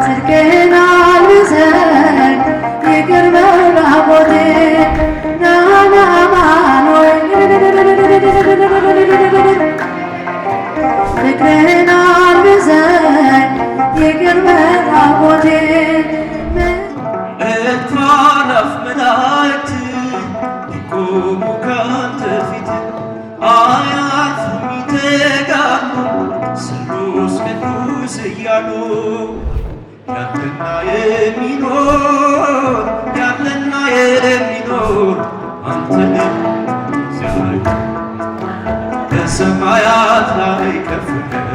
ጽድቅህን አልብሰኝ ይቅር በል አቦቴ ናና አማኑኤል ፍቅርህን አልብሰኝ ይቅር በል አቦቴ እልፍ መላእክት ይቆሙ ካንተ ፊት አያልፉም ይተጋሉ ስሉስ ቅዱስ እያሉ ያለና የሚኖር አንተንም ሲያዩ በሰማያት ላይ ከፍ ከፍ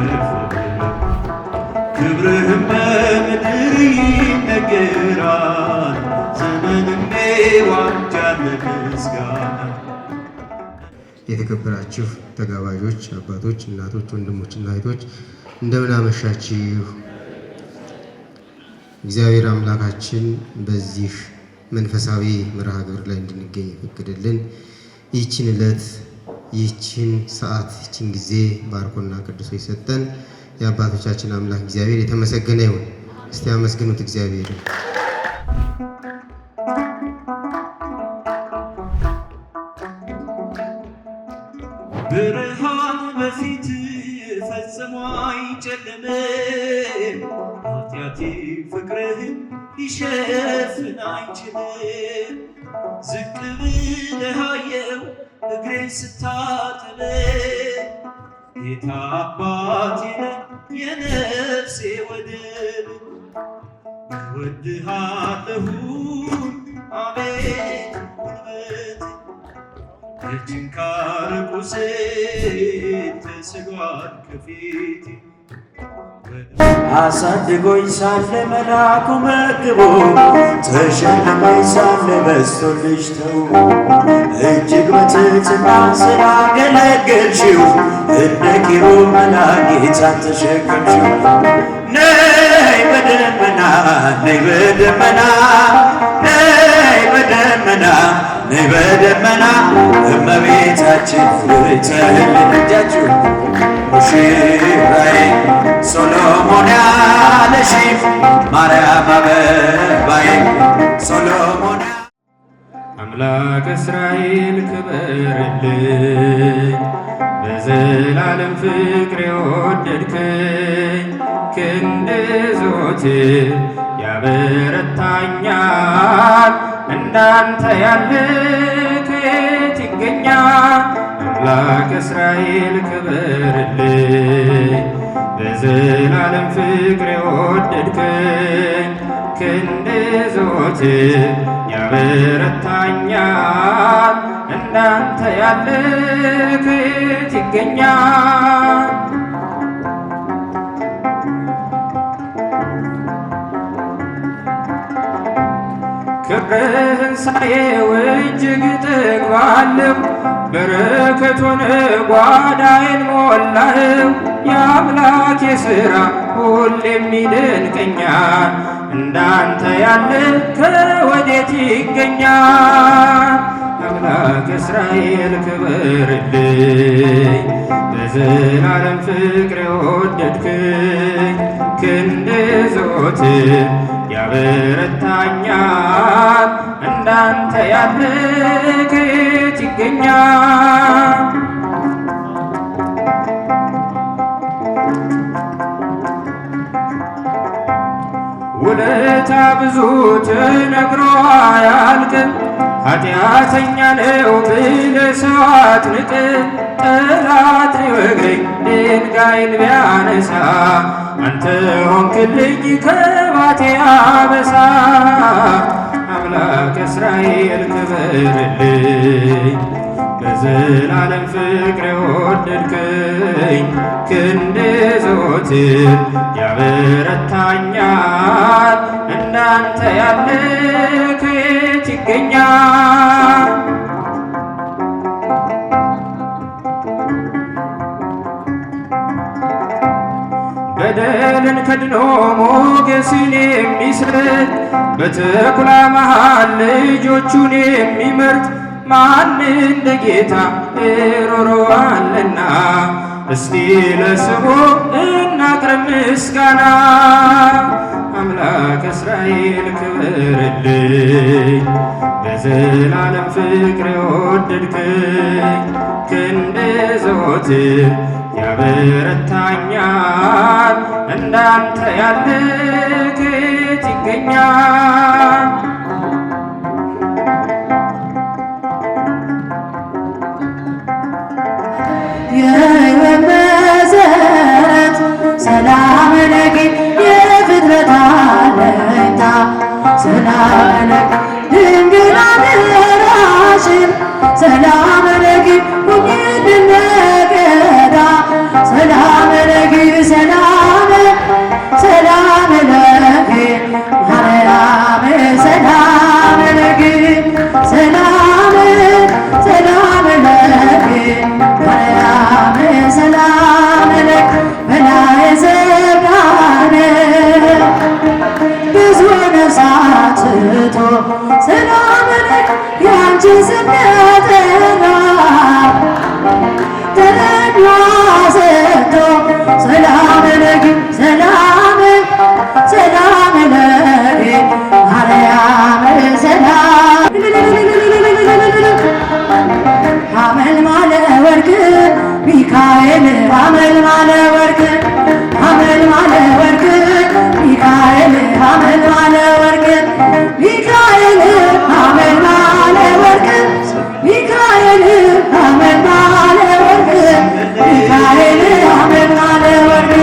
ክብርህም በምድር ይነገራል ዘመንም ዋጃለ ምስጋና። የተከበራችሁ ተጋባዦች፣ አባቶች፣ እናቶች፣ ወንድሞችና እህቶች እንደምን አመሻችሁ። እግዚአብሔር አምላካችን በዚህ መንፈሳዊ መርሃ ግብር ላይ እንድንገኝ የፈቀደልን ይህችን ዕለት፣ ይህችን ሰዓት፣ ይህችን ጊዜ ባርኮና ቅዱሶ የሰጠን የአባቶቻችን አምላክ እግዚአብሔር የተመሰገነ ይሁን። እስቲ አመስግኑት እግዚአብሔር። ብርሃን በፊት ፈጽሞ አይጨልምም፣ ኃጢአቴ ፍቅርህን ሊሸፍን አይችልም። ዝቅ ብለህ አየው እግሬን ስታጥብ ጌታ አባቴ ነህ የነፍሴ ወደብ። እወድሃለሁ አቤት ጉልበቴ የችንካር ቁሴ ተስሏል ከፊቴ። አሳድጎኝ ሳለ መላኩ መግቦ ተሸልመኝ ሳለ በስቶልሽ ተውቦ እጅግ በትሕትና ስላገለገልሽው እንደ ኪሩብ መልአክ ጌታን ተሸከምሽው። ነይ በደመና ነይ በደመና ነይ በደመና ነይ በደመና እመቤታችን ብትህልን እጃችሁ ሙሽራዬ ሶሎሞን ያለሽ ማርያም አበባዬ ሶሎሞን አምላክ እስራኤል ክበርልኝ በዘላለም ፍቅር የወደድከኝ ክንድ ዘወትር ያበረታኛል እንዳንተ ያለ ከየት ይገኛል? አምላክ እስራኤል ክበርልኝ በዘላለም ፍቅር የወደድከኝ ክንድ ዘወትር ያበረታኛል እንዳንተ ያለ ከየት ይገኛል? ክብርህን ሳየው እጅግ እጠግባለሁ፣ በረከቱን ጓዳዬን ሞላኸው። የአምላኬ ሥራ ሁሌም ይደንቀኛል፣ እንዳንተ ያለ ከወዴት ይገኛል? አምላክ እስራኤል ክበርልኝ በዘላለም ፍቅር የወደድከኝ ክንድ ዘወትር ያበረታኛል እንዳንተ ያለ ከየት ይገኛል? ውለታ ብዙ ተነግሮ አያልቅም፣ ኃጢአተኛ ነው ብለህ ሰው አትንቅም። ጠላት ሊወግረኝ ድንጋይን ቢያነሳ አንተ ሆንክልኝ ከማቴ አበሳ። አምላክ እስራኤል ክበርልኝ በዘላለም ፍቅር የወደድከኝ ክንድ ዘወትር ያበረታኛል እንዳንተ ያለ ከየት ይገኛል? በደልን ከድኖ ሞገስን የሚሰጥ በተኩላ መሃል ልጆቹን የሚመርጥ ማን እንደ ጌታ ሮሮ አለና? እስቲ ለስሙ እናቅርብ ምስጋና። አምላክ እስራኤል ክበርልኝ፣ በዘላለም ፍቅር የወደድከኝ። ክንድ ዘወትር ያበረታኛል፣ እንዳንተ ያለ ከየት ይገኛል? የሕይወት መሰረት ሰላም ለኪ የፍጥረት አለኝታ ሰላም ለኪ ድንግል አደራሽን ሰላም ለኪ ሁኚልን መከታ ሰላም ለኪ ሰላም ሰላም ለኪ ማርያም ሰላም ለኪ ሰላም ሰላም ለኪ ማርያም ሰላም ለኪ በላይ ዘብራን ብዙ ነፍሳት ትቶ ሰላም ለኪ ያንቺ ስም ጠራ ተረድቶ ሰጥቶ ሰላም ለኪ ሰላም ሰላም ለኪ ማርያም ሰላም ሐመልማለ ወርቅ ሚካኤል ሐመልማለ ወርቅ ሐመልማለ ወርቅ ሚካኤል ሐመልማለ ወርቅ ሚካኤል ሐመልማለ ወርቅ ሚካኤል ሐመልማለ ወርቅ ሚካኤል ሐመልማለ ወርቅ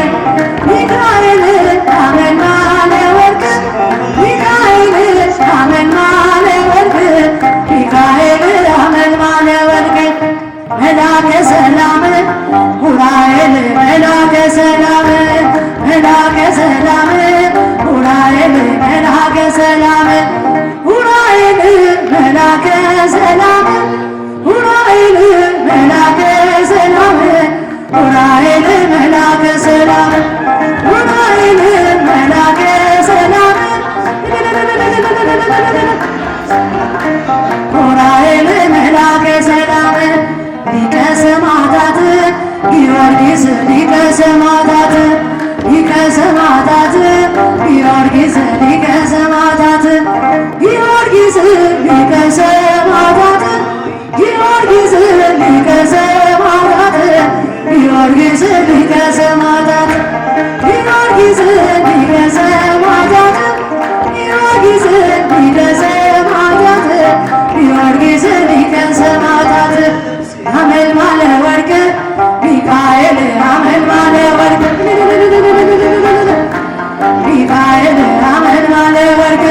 ሚካኤል ሐመልማለ ወርቅ ሚካኤል ሐመልማለ ወርቅ ሚካኤል ሐመልማለ ወርቅ መላከ ሰላም ኡራኤል መላከ ሰላም መላከ ሰላም ኡራኤል መላከ ሰላም ኡራኤል መላከ ሰላም ኡራኤል መላከ ሰላም ኡራኤል መላከ ሰላም ኡራኤል መላከ ሰላም ኡራኤል መላከ ሰላም ሊቀ ሰማዕታት ጊዮርጊስ ሊቀ ሰማዕታት ሊቀ ሰማዕታት ጊዮርጊስ ሊቀ ሰማዕታት ጊዮርጊስ ሊቀ ሰማዕታት ጊዮርጊስ ሊቀ ሰማዕታት ጊዮርጊስ ሊቀ ሰማዕታት ጊዮርጊስ ሊቀ ሰማዕታት ጊዮርጊስ ሊቀ ሰማዕታት ጊዮርጊስ ሊቀ ሰማዕታት ሐመልማለ ወርቅ ሚካኤል ሐመልማለ ወርቅ ሚካኤል ሐመልማለ ወርቅ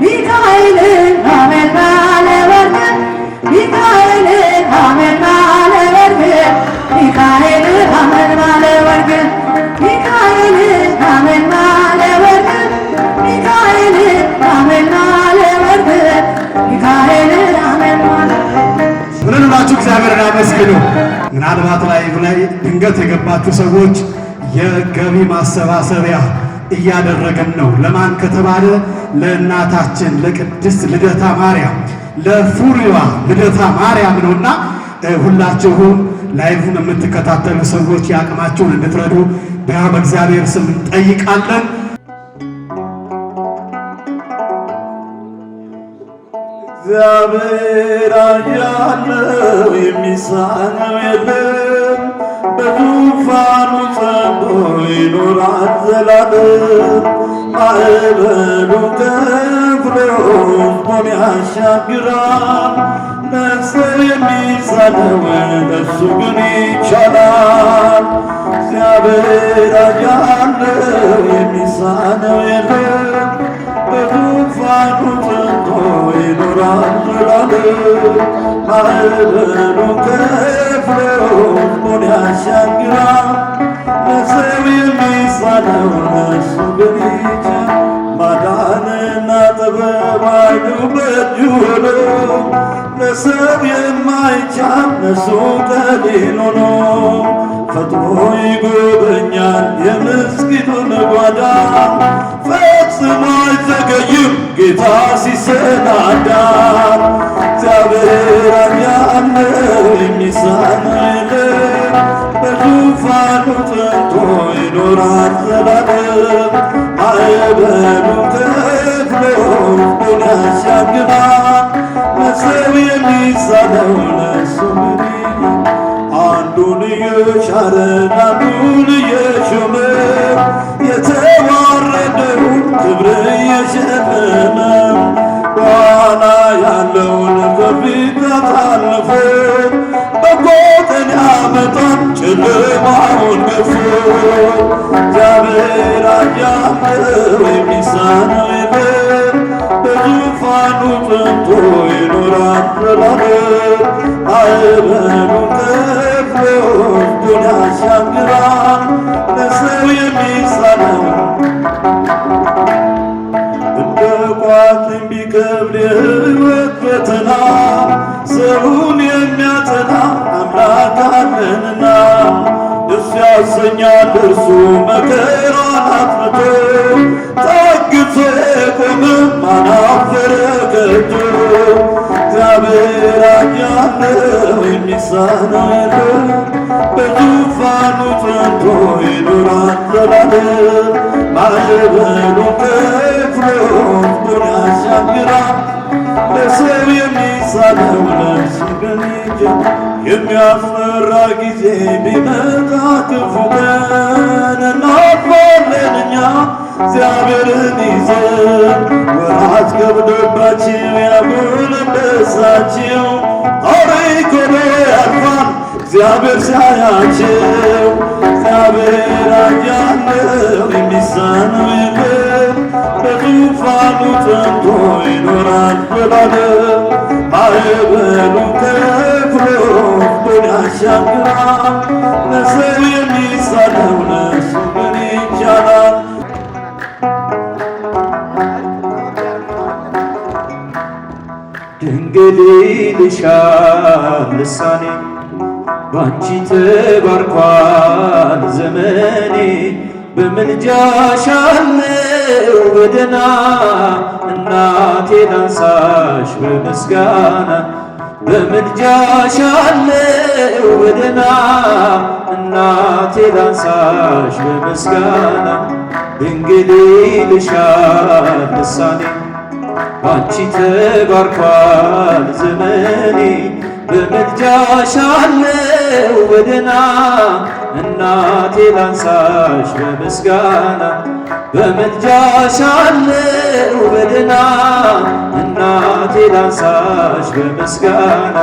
ሚካኤል ሐመልማለ ወርቅ ሚካኤል ሐመልማለ ወርቅ ሚካኤል ሐመልማለ ወርቅ ሚካኤል ሐመልማለ ወርቅ ሚካኤል ሐመልማለ ወርቅ ሚካኤል ሐመልማለ ምን ብላችሁ እግዚአብሔርን አመስግኑ። ምናልባት ላይቭ ላይ ድንገት የገባችሁ ሰዎች የገቢ ማሰባሰቢያ እያደረገን ነው። ለማን ከተባለ ለእናታችን ለቅድስት ልደታ ማርያም ለፉሪዋ ልደታ ማርያም ነውና ሁላችሁም ላይቭን የምትከታተሉ ሰዎች የአቅማችሁን እንድትረዱ በእግዚአብሔር ስም እንጠይቃለን። እግዚአብሔር ያለው የሚሳነው የለም፣ በዙፋኑ ጸንቶ ይኖራል ዘላለም። ማዕበሉ ከፍሎ ሕዝቡን ያሻግራል፣ ነፍስ የሚሳነው ለእሱ ግን ይቻላል። እግዚአብሔር ያለው የሚሳነው የለም፣ በዙፋኑ ጸንቶ ይኖራል ዘላለም። ማዕበሉ ከፍሎ ሕዝቡን ያሻግራል፣ ለሰው የሚሳነው ለእሱ ግን ይቻላል። ማዳንና ጥበብ ኃይሉ በእጁ ነው፣ ለሰው የማይቻል ለእሱ ቀሊል ነው። ፈጥኖ ይጎበኛል የምስኪኑን ጓዳ፣ ፈጽሞ አይዘገይም ጌታ ሲሰናዳ። እግዚአብሔር ያለው የሚሳነው የለም፣ በዙፋኑ ዘላለም ማዕበሉን ከፍሎ ሕዝቡን ያሻግራል። ለሰው የሚሳነው ለእሱ ምን አንዱን እየሻረ አንዱን እየሾመ የተዋረደውን ክብር እየሸለመ በኋላ ያለውን ከፊት አሳልፎ በጎ ቀን ያመጣል ጨለማውን ገፎ እግዚአብሔር አያለው የሚሳነው የለም በዙፋኑ ጸንቶ ይኖራል ዘላለም ማዕበሉን ከፍሎ ሕዝቡን ያሻግራል ለሰው የሚሳነው እንደ ቋጥኝ ቢከብድ የሕይወት ፈተና ሰውን የሚያጸና አምላክ አለንና ደስ ያሰኛል እርሱ መከራን አጥፍቶ ታግሶ የቆመ ማን አፈረ ከቶ እግዚአብሔር አያለው የሚሳነው የለም በዙፋኑ ጸንቶ ይኖራል ዘላለም ማዕበሉን ከፍሎ ሕዝቡን ያሻግራል ለሰው የሚሳነው ለእርሱ ግን የሚያስፈራ ጊዜ ቢመጣ ክፉ ቀን እናልፋለን እኛ እግዚአብሔርን ይዘን ወራት ከብዶባችሁ ያጎነበሳችሁ ታሪክ ሆኖ ያልፋል እግዚአብሔር ሲያያችሁ እግዚአብሔር አያለው የሚሳነው የለም በዙፋኑ ጸንቶ ይኖራል ዘላለም ማዕበሉን ከፍሎ ሕዝቡን ያሻግራል ለሰው የሚሳነው ለእሱ ምን ይቻላል? ድንግል ይልሻል ልሳኔ ባንቺ ተባርኳል ዘመኔ በምልጃሽ አለው በደና እናቴ ላንሳሽ በምስጋና በምልጃሽ አለው በደና እናቴ ላንሳሽ በምስጋና ድንግል ይልሻል ልሳኔ ባንቺ ተባርኳል ዘመኔ በምልጃሽ አለው በደና እናቴ ላንሳሽ በምስጋና በምልጃሽ አለው በደና እናቴ ላንሳሽ በምስጋና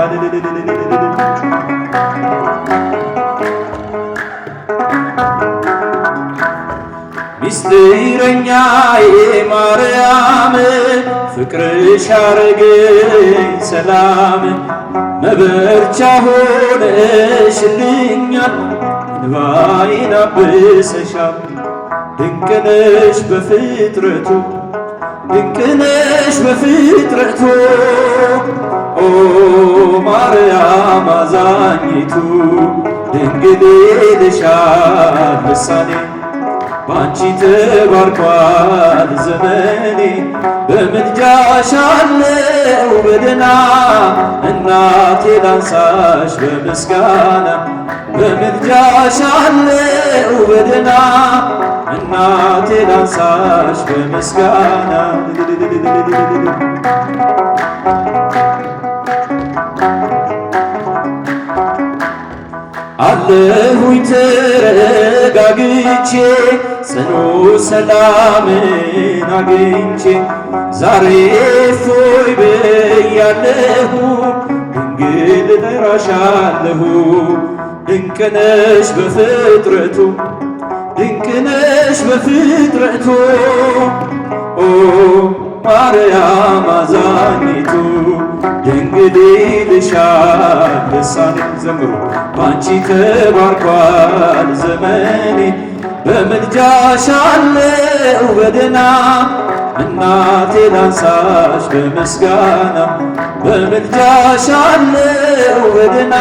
ምስጢረኛዬ ማርያም ፍቅርሽ አረገኝ ሰላም መበርቻ ሆነሽልኛል እንባዬን አብሰሻል ድንቅነሽ በፍጥረቱ ድንቅነሽ በፍጥረቱ ኦ ማርያም አዛኝቱ ድንግል ይልሻል ልሳኔ ባንቺ ተባርኳል ዘመኔ በምልጃሽ አለው በደና እናቴ ላንሳሽ በምስጋና በምልጃሽ አለው በደና እናቴ ላንሳሽ በምስጋና አለሁኝ ተረጋግቼ ጽኑ ሰላምን አግኝቼ ዛሬ እፎይ ብያለሁ ድንግል እጠራሻለሁ ድንቅነሽ በፍጥረቱ ድንቅነሽ በፍጥረቱ ኦ ማርያም አዛኝቱ ድንግል ይልሻል ልሳኔ ዘምሩ ባንቺ ተባርኳል ዘመኔ በምልጃሽ አለው በደና እናቴ ላንሳሽ በምስጋና በምልጃሽ አለው በደና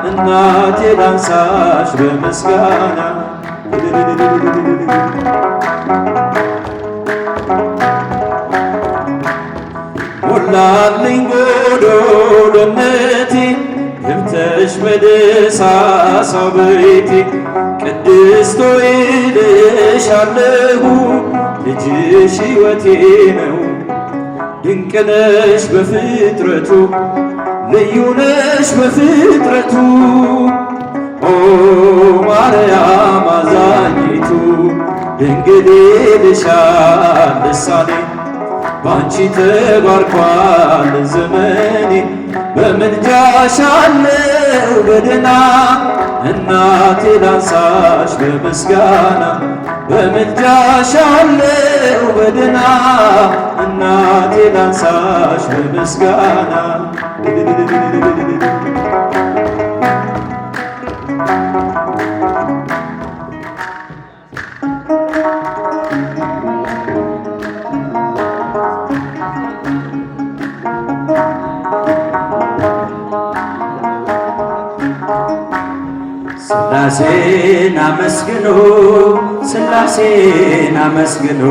እናቴ ላንሳሽ በምስጋና ሞላልኝ ጎዶሎነቴ ገብተሽ በደሳሳው ቤቴ ቅድስት ሆይ እልሻለሁ ልጅሽ ሕይወቴ ነው። ድንቅ ነሽ በፍጥረቱ ልዩ ነሽ በፍጥረቱ ኦ ማርያም አዛኝቱ ድንግል ይልሻል ልሳኔ ባንቺ ተባርኳል ዘመኔ በምልጃሽ አለው በደህና እናቴ ላንሳሽ በምስጋና በምልጃሽ አለው በደህና እናቴ ላንሳሽ በምስጋና ሥላሴን አመስግኑ ሥላሴን አመስግኑ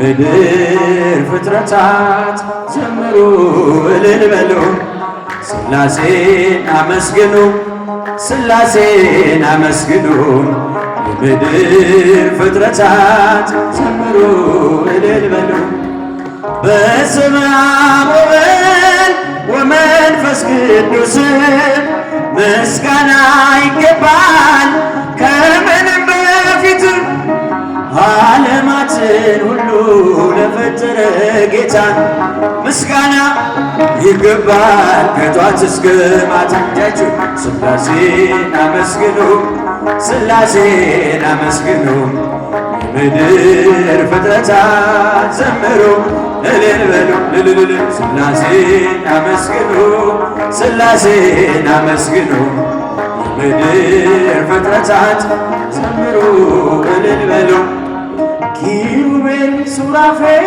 የምድር ፍጥረታት ዘምሩ እልል በሉ። ሥላሴን አመስግኑ ሥላሴን አመስግኑ የምድር ፍጥረታት ዘምሩ እልል በሉ። በስመ አብ ወወልድ ወመንፈስ ቅዱስ ምስጋና ይገባል ከምንም በፊት ዓለማትን ሁሉ ለፈጠረ ጌታ ምስጋና ይገባል ከጧት እስከ ማታ። እጃችሁ ሥላሴን አመስግኑ ሥላሴን አመስግኑ የምድር ፍጥረታት ዘምሩ እልል በሉ እልል ሥላሴን አመስግኑ ሥላሴን አመስግኑ የምድር ፍጥረታት ዘምሩ እልል በሉ። ኪሩቤል ሱራፌል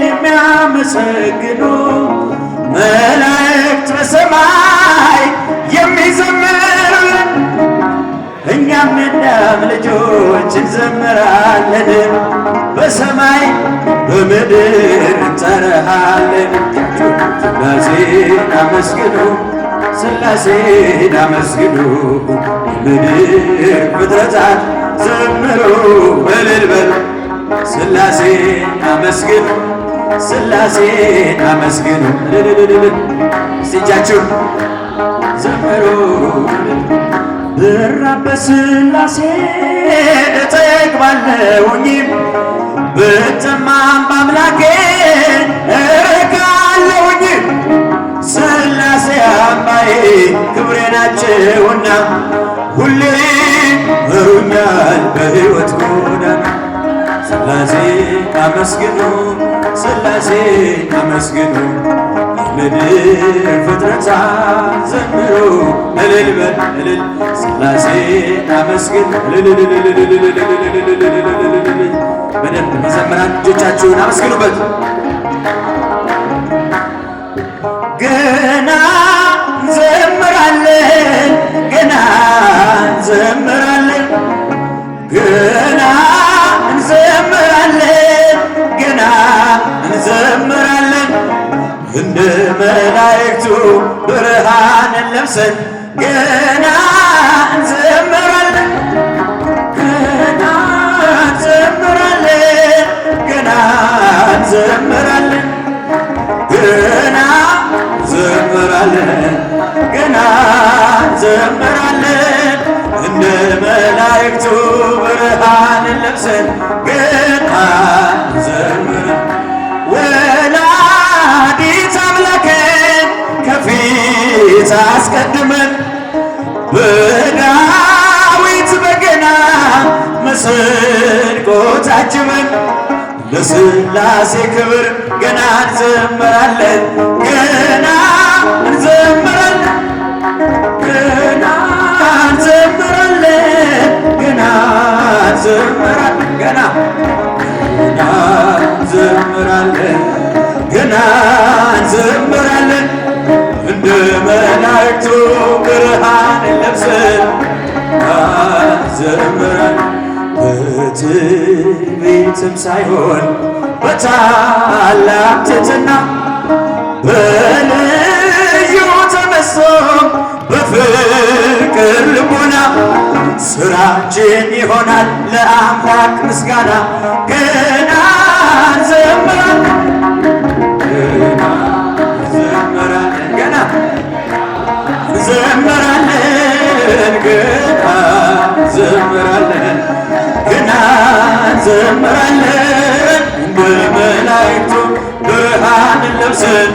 የሚያመሰግኑ መላእክት በሰማይ የሚዘምሩ እኛም የአዳም ልጆች እንዘምራለን በሰማይ በምድር እንጠራሃለን። ሥላሴን አመስግኑ ሥላሴን አመስግኑ የምድር ፍጥረታት ዘምሩ እልል በሉ። ሥላሴን አመስግኑ ሥላሴን አመስግኑ እልል እጃችሁ ዘምሩ። ብራብ በሥላሴ እጠግባለሁኝ ብጠማም በአምላኬ እረካለሁኝ። ሥላሴ አምባዬ ክብሬ ናቸውና ሁሌ መሩኛል በሕይወት ጎዳና። ሥላሴን አመስግኑ ሥላሴን አመስግኑ የምድር ፍጥረታት ዘምሩ እልል በል እልል ሥላሴን አመስግኑ በደንብ መዘምራን እጆቻችሁን አመስግኑበት። ገና እንዘምራለን ገና እንዘምራለን ገና እንዘምራለን ገና እንዘምራለን እንደ መላእክቱ ብርሃንን ለብሰን ገና እንዘምራለን ገና እንዘምራለን ገና እንዘምራለን ገና እንዘምራለን ገና እንዘምራለን እንደ መላእክቱ ብርሃንን ለብሰን ገና እንዘምራለን። ወላዲተ አምላክን ከፊት አስቀድመን በዳዊት በገና መሰንቆ ታጅበን ለሥላሴ ክብር ገና እንዘምራለን ገና እንዘምራለን ገና እንዘምራለን ገና እንዘምራለን ገና እንዘምራለን ገና እንዘምራለን እንደ መላእክቱ ብርሃን ለብሰን እንዘምራለን። በትዕቢትም ሳይሆን በታላቅ ትሕትና በልዩ ተመስጦ በፍቅር ልቦና ስራችን ይሆናል ለአምላክ ምስጋና ገና እንዘምራለን ገና እንዘምራለን ገና እንዘምራለን ገና እንዘምራለን ገና እንዘምራለን እንደ መላእክቱ ብርሃንን ለብሰን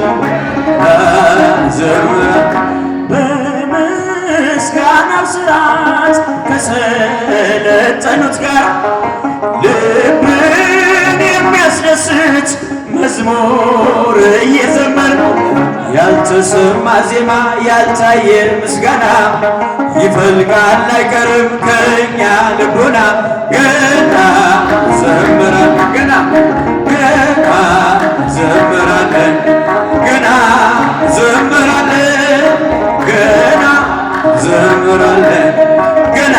እንዘምራለን በምስጋናው ሥርዓት ከሰለጠኑት ጋር ልብን የሚያስደስት መዝሙር እየዘመርን ያልተሰማ ዜማ ያልታየ ምስጋና ይፈልቃል አይቀርም ከእኛ ልቦና ገና ዘምራለን ገና ገና ዘምራለን ገና ዘምራለን ገና ዘምራለን ገና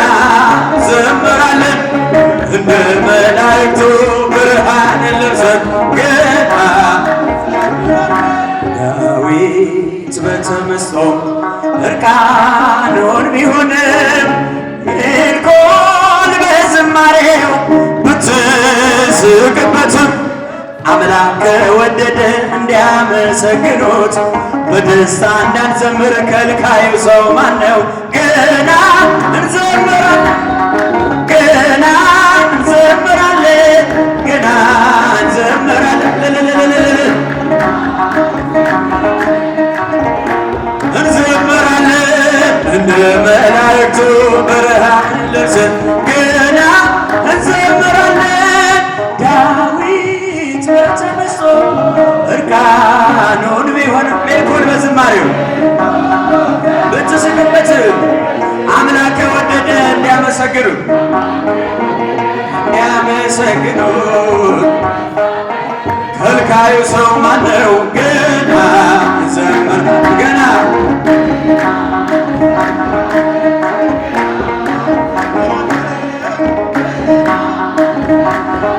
ዘምራለን እንደ መላእክቱ ብርሃን ለብሰን ገና ዳዊት በተመስጦ እርቃኑን ቢሆንም ሜልኮል በዝማሬው ብትስቅበትም አምላክ ከወደደ እንዲያመሰግኑት በደስታ እንዳንዘምር ከልካዩ ሰው ማነው? ገና እንዘምራለን ገና እንዘምራለን ገና እንዘምራለን እንዘምራለን እንደ መላእክቱ ብርሃን ለብሰን ገና እንዘምራለን ዳዊት በተመስጦ እርቃኑን ቢሆንም ሜልኮል በዝማሬው ብትስቅበትም አምላክ ከወደደ እንዲያመሰግኑት ከልካዩ ሰው ማነው? ገና እንዘምራለን ገና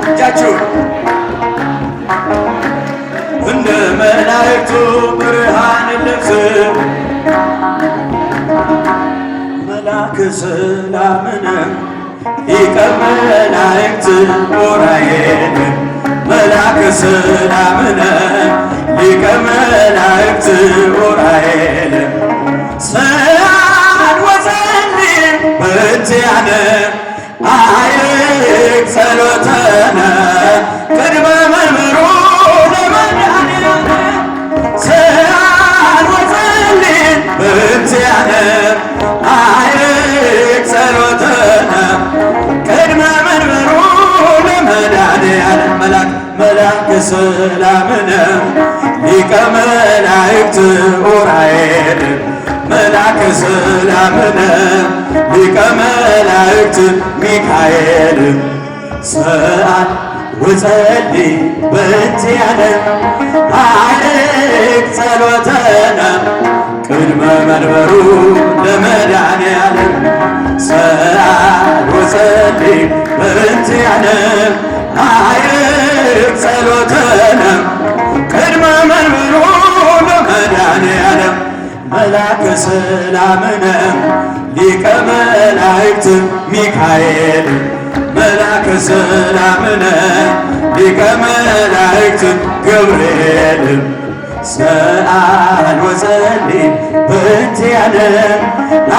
እጃችሁ እንደ መላእክቱ ብርሃን ለብሰን መልአከ ሰላምነ ሊቀ መላእክት ዑራኤል መልአከ ሰላምነ ሊቀ መላእክት ዑራኤል ሰአል ወጸልይ በእንቲአነ አይክ ጸሎተነ ቅድመ መንበሩ ለመድኃኒዓነ ሰአል ወጸልይ በእንቲአነ አይክ ጸሎተነ ቅድመ መንበሩ ለመድኃኒዓነ መልአከ ሰላምነ ሊቀ መላእክት ዑራኤል መልአከ ሰላምነ ሊቀ መላእክት ሚካኤል ሰአል ወጸልይ በእንቲአነ አይክ ጸሎተነ ቅድመ መንበሩ ለመድኃኒዓነ ሰአል ወጸልይ በእንቲአነ አይክ ጸሎተነ ቅድመ መንበሩ ለመድኃኒዓነ መልአከ ሰላምነ ሊቀ መላእክት ሚካኤል መልአከ ሰላምነ ሊቀ መላእክት ገብርኤል ሰአል ወጸልይ በእንቲአነ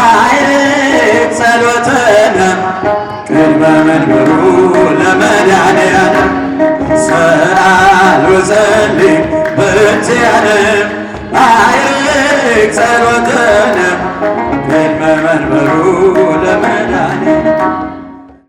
አይክ ጸሎተነ ቅድመ መንበሩ ለመድኃኒዓነ ሰአል ወጸልይ በእንቲአነ አይክ ጸሎተነ ቅድመ መንበሩ